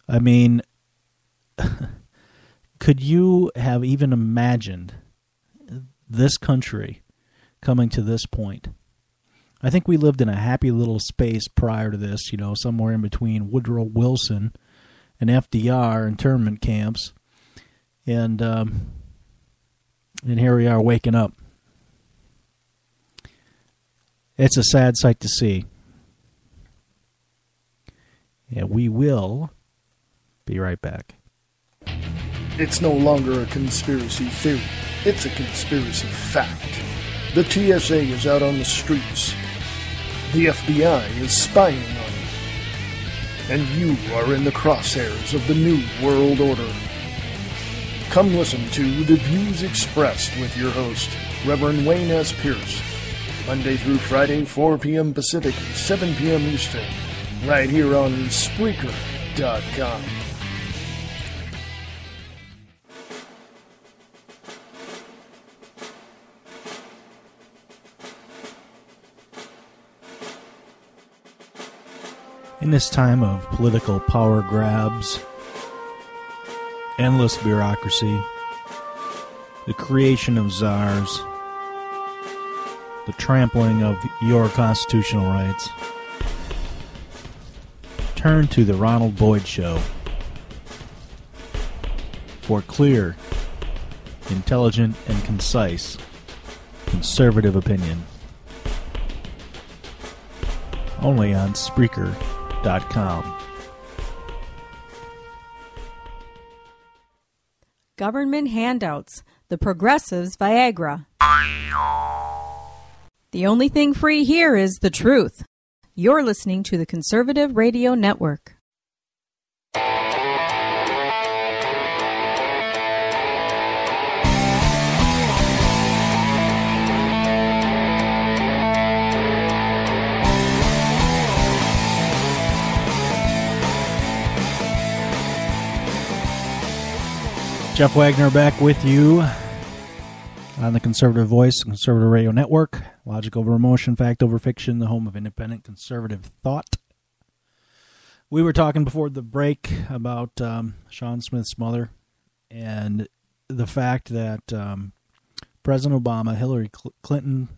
I mean, could you have even imagined this country coming to this point? I think we lived in a happy little space prior to this, somewhere in between Woodrow Wilson and FDR internment camps. And here we are waking up. It's a sad sight to see. Yeah, we will be right back. It's no longer a conspiracy theory. It's a conspiracy fact. The TSA is out on the streets. The FBI is spying on you. And you are in the crosshairs of the New World Order. Come listen to The Views Expressed with your host, Reverend Wayne S. Pierce. Monday through Friday, 4 p.m. Pacific, 7 p.m. Eastern. Right here on Spreaker.com. In this time of political power grabs, endless bureaucracy, the creation of czars, the trampling of your constitutional rights, turn to the Ronald Boyd Show for clear, intelligent, and concise conservative opinion. Only on Spreaker.com. Government handouts, the progressives' Viagra. The only thing free here is the truth. You're listening to the Conservative Radio Network. Jeff Wagner back with you on the Conservative Voice, Conservative Radio Network. Logic over emotion, fact over fiction, the home of independent conservative thought. We were talking before the break about Sean Smith's mother and the fact that President Obama, Hillary Clinton,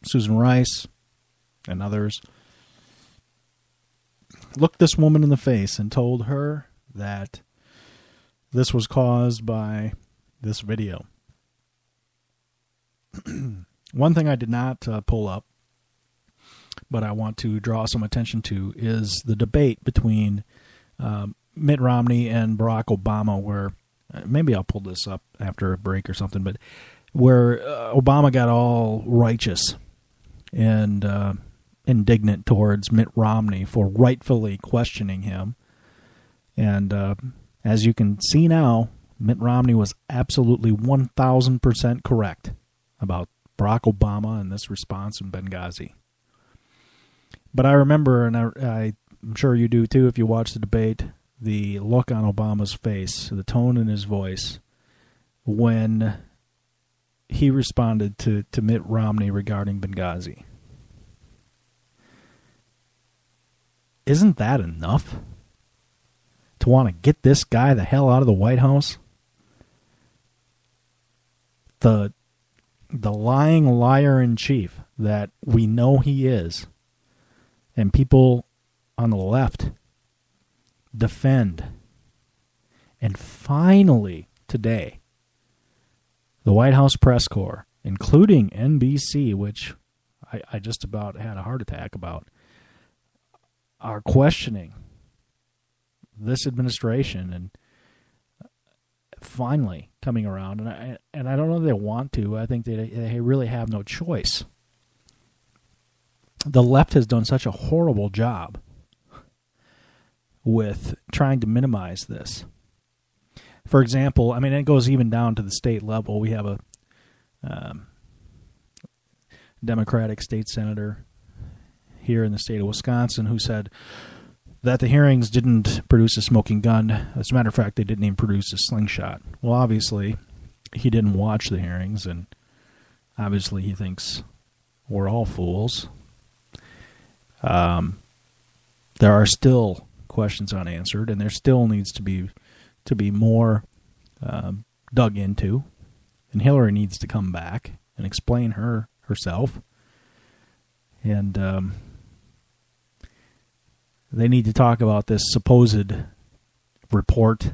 Susan Rice, and others looked this woman in the face and told her that this was caused by this video. One thing I did not pull up, but I want to draw some attention to, is the debate between Mitt Romney and Barack Obama, where maybe I'll pull this up after a break or something, but where Obama got all righteous and indignant towards Mitt Romney for rightfully questioning him. And as you can see now, Mitt Romney was absolutely 1,000% correct about Barack Obama and this response in Benghazi. But I remember, and I'm sure you do too if you watch the debate, the look on Obama's face, the tone in his voice when he responded to Mitt Romney regarding Benghazi. Isn't that enough to want to get this guy the hell out of the White House? The lying liar in chief that we know he is, and people on the left defend. And finally, today, the White House press corps, including NBC, which I just about had a heart attack about, are questioning this administration and finally coming around. And I don't know if they want to. I think they really have no choice. The left has done such a horrible job with trying to minimize this. For example, I mean, it goes even down to the state level. We have a Democratic state senator here in the state of Wisconsin who said that the hearings didn't produce a smoking gun. As a matter of fact, they didn't even produce a slingshot. Well, obviously, he didn't watch the hearings, and obviously he thinks we're all fools. There are still questions unanswered, and there still needs to be more dug into. And Hillary needs to come back and explain herself. And they need to talk about this supposed report,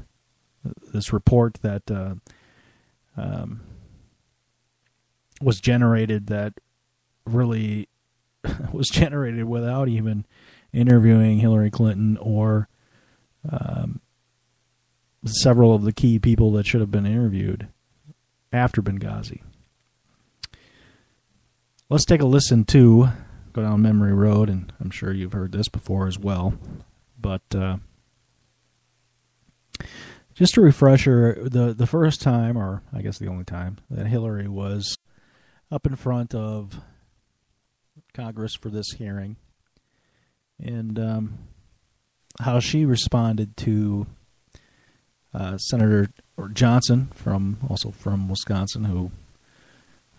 that was generated, that really was generated without even interviewing Hillary Clinton or several of the key people that should have been interviewed after Benghazi. Let's take a listen to, go down memory road, and I'm sure you've heard this before as well, but just a refresher, the first time, or I guess the only time, that Hillary was up in front of Congress for this hearing, and how she responded to Senator Johnson, also from Wisconsin, who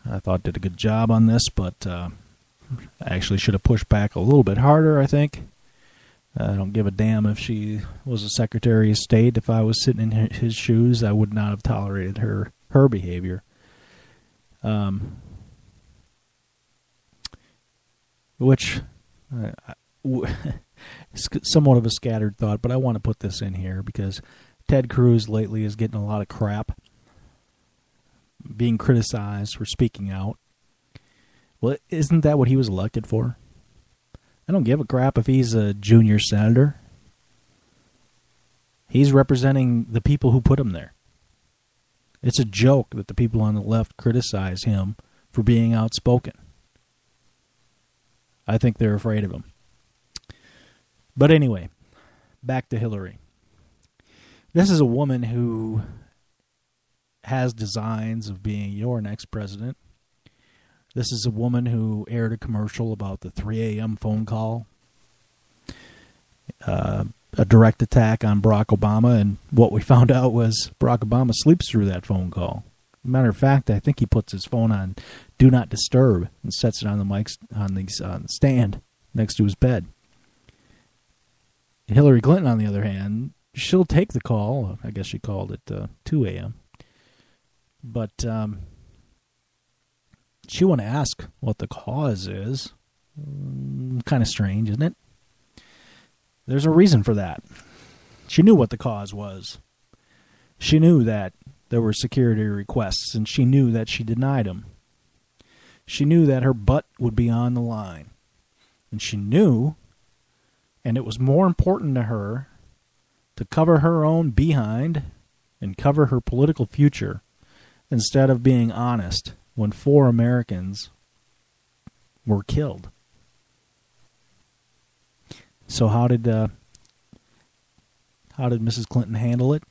I thought did a good job on this, but actually should have pushed back a little bit harder, I think. I don't give a damn if she was a Secretary of State. If I was sitting in his shoes, I would not have tolerated her behavior. Which is somewhat of a scattered thought, but I want to put this in here because Ted Cruz lately is getting a lot of crap, being criticized for speaking out. Well, isn't that what he was elected for? I don't give a crap if he's a junior senator. He's representing the people who put him there. It's a joke that the people on the left criticize him for being outspoken. I think they're afraid of him. But anyway, back to Hillary. This is a woman who has designs of being your next president. This is a woman who aired a commercial about the 3 a.m. phone call, a direct attack on Barack Obama, and what we found out was Barack Obama sleeps through that phone call. Matter of fact, I think he puts his phone on Do Not Disturb and sets it on the stand next to his bed. Hillary Clinton, on the other hand, she'll take the call. I guess she called it 2 a.m. But she won't ask what the cause is. Kind of strange, isn't it? There's a reason for that. She knew what the cause was. She knew that there were security requests, and she knew that she denied them. She knew that her butt would be on the line. And she knew, and it was more important to her to cover her own behind and cover her political future instead of being honest when 4 Americans were killed. So how did Mrs. Clinton handle it?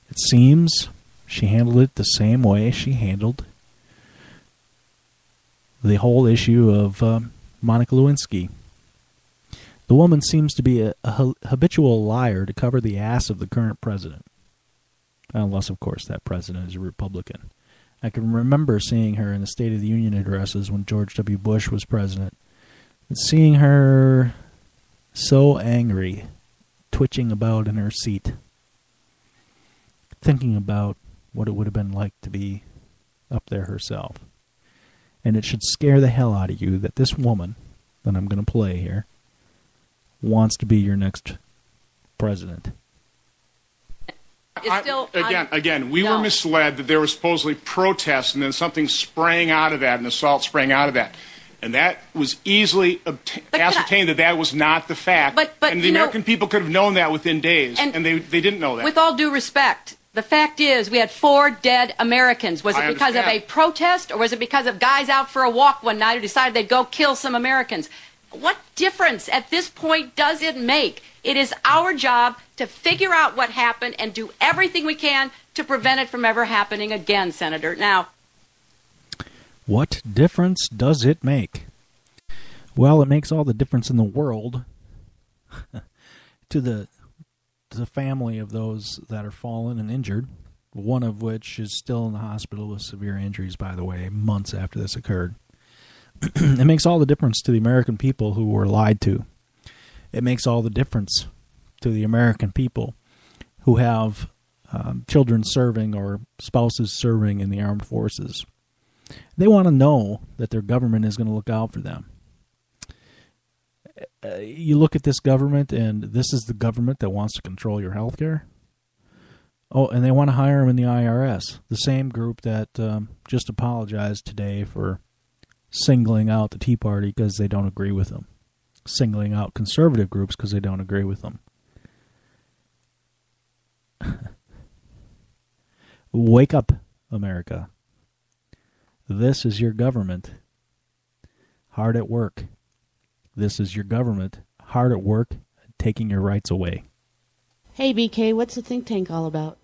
It seems she handled it the same way she handled the whole issue of Monica Lewinsky. The woman seems to be a habitual liar to cover the ass of the current president. Unless, of course, that president is a Republican. I can remember seeing her in the State of the Union addresses when George W. Bush was president, and seeing her so angry, twitching about in her seat, thinking about what it would have been like to be up there herself. And it should scare the hell out of you that this woman that I'm going to play here wants to be your next president. We were misled that there was supposedly protests and then something sprang out of that, an assault sprang out of that. And that was easily ascertained that was not the fact. But the American people could have known that within days, and they didn't know that. With all due respect, the fact is we had 4 dead Americans. Was it because of a protest, or was it because of guys out for a walk one night who decided they'd go kill some Americans? What difference at this point does it make? It is our job to figure out what happened and do everything we can to prevent it from ever happening again, Senator. Now, what difference does it make? Well, it makes all the difference in the world to the family of those that are fallen and injured, one of which is still in the hospital with severe injuries, by the way, months after this occurred. It makes all the difference to the American people who were lied to. It makes all the difference to the American people who have children serving or spouses serving in the armed forces. They want to know that their government is going to look out for them. You look at this government, and this is the government that wants to control your health care. Oh, and they want to hire them in the IRS, the same group that just apologized today for singling out the Tea Party because they don't agree with them, singling out conservative groups because they don't agree with them. Wake up, America. This is your government, hard at work. This is your government, hard at work, taking your rights away. Hey, BK, what's the think tank all about?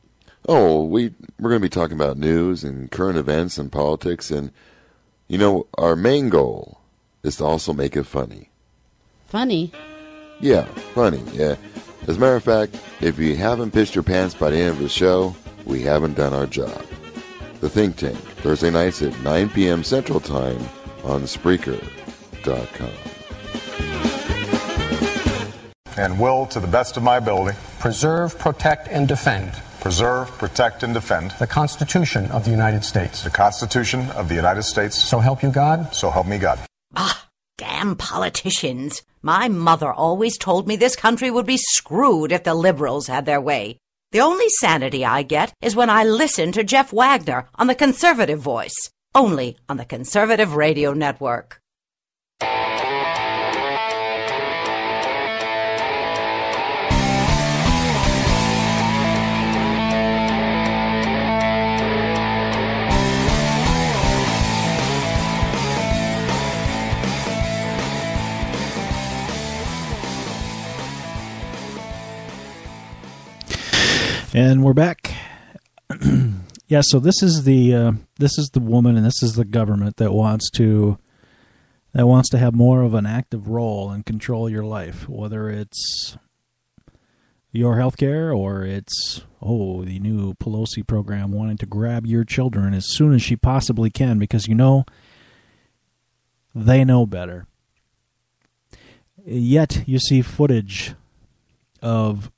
Oh, we're going to be talking about news and current events and politics, and, you know, our main goal is to also make it funny. Funny? Yeah, funny, yeah. As a matter of fact, if you haven't pissed your pants by the end of the show, we haven't done our job. The Think Tank, Thursday nights at 9 p.m. Central Time on Spreaker.com. And will, to the best of my ability, preserve, protect, and defend preserve, protect, and defend the Constitution of the United States. The Constitution of the United States. So help you God. So help me God. Ah, damn politicians. My mother always told me this country would be screwed if the liberals had their way. The only sanity I get is when I listen to Jeff Wagner on the Conservative Voice, only on the Conservative Radio Network. And we're back. Yeah, so this is the woman and this is the government that wants to have more of an active role and control your life, whether it's your health care or it's the new Pelosi program wanting to grab your children as soon as she possibly can because they know better. Yet you see footage of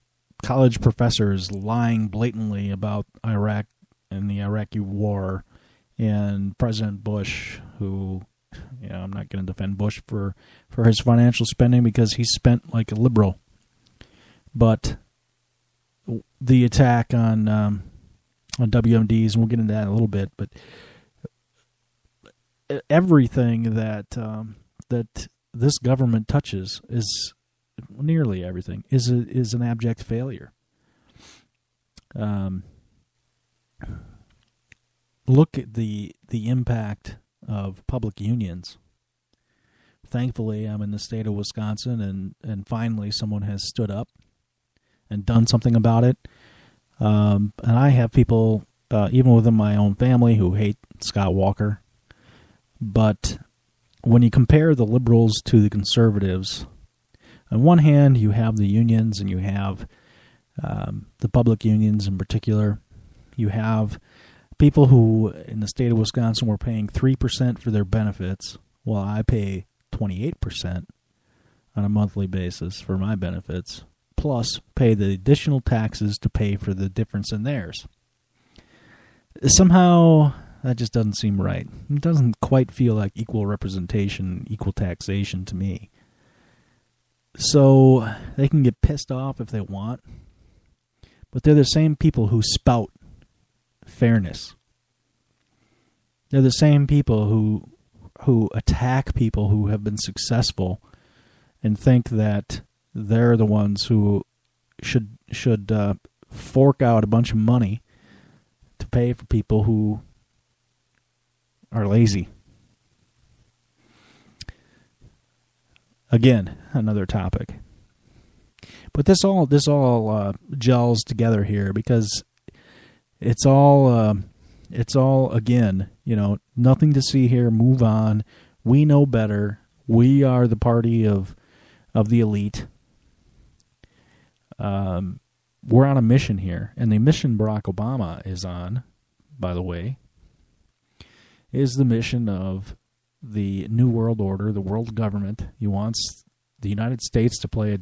college professors lying blatantly about Iraq and the Iraqi war, and President Bush, who, I'm not going to defend Bush for his financial spending because he spent like a liberal. But the attack on WMDs, and we'll get into that in a little bit, but everything that this government touches is nearly everything is an abject failure. Look at the impact of public unions. Thankfully, I'm in the state of Wisconsin, and finally someone has stood up and done something about it. And I have people, even within my own family, who hate Scott Walker. But when you compare the liberals to the conservatives, on one hand, you have the unions, and you have the public unions in particular. You have people who, in the state of Wisconsin, were paying 3% for their benefits, while I pay 28% on a monthly basis for my benefits, plus pay the additional taxes to pay for the difference in theirs. Somehow, that just doesn't seem right. It doesn't quite feel like equal representation, equal taxation to me. So they can get pissed off if they want, but they're the same people who spout fairness. They're the same people who attack people who have been successful and think that they're the ones who should fork out a bunch of money to pay for people who are lazy. Again, another topic. But this all gels together here because it's all again, nothing to see here. Move on. We know better. We are the party of the elite. We're on a mission here, and the mission Barack Obama is on, by the way, is the mission of the New World Order, the world government. He wants the United States to play a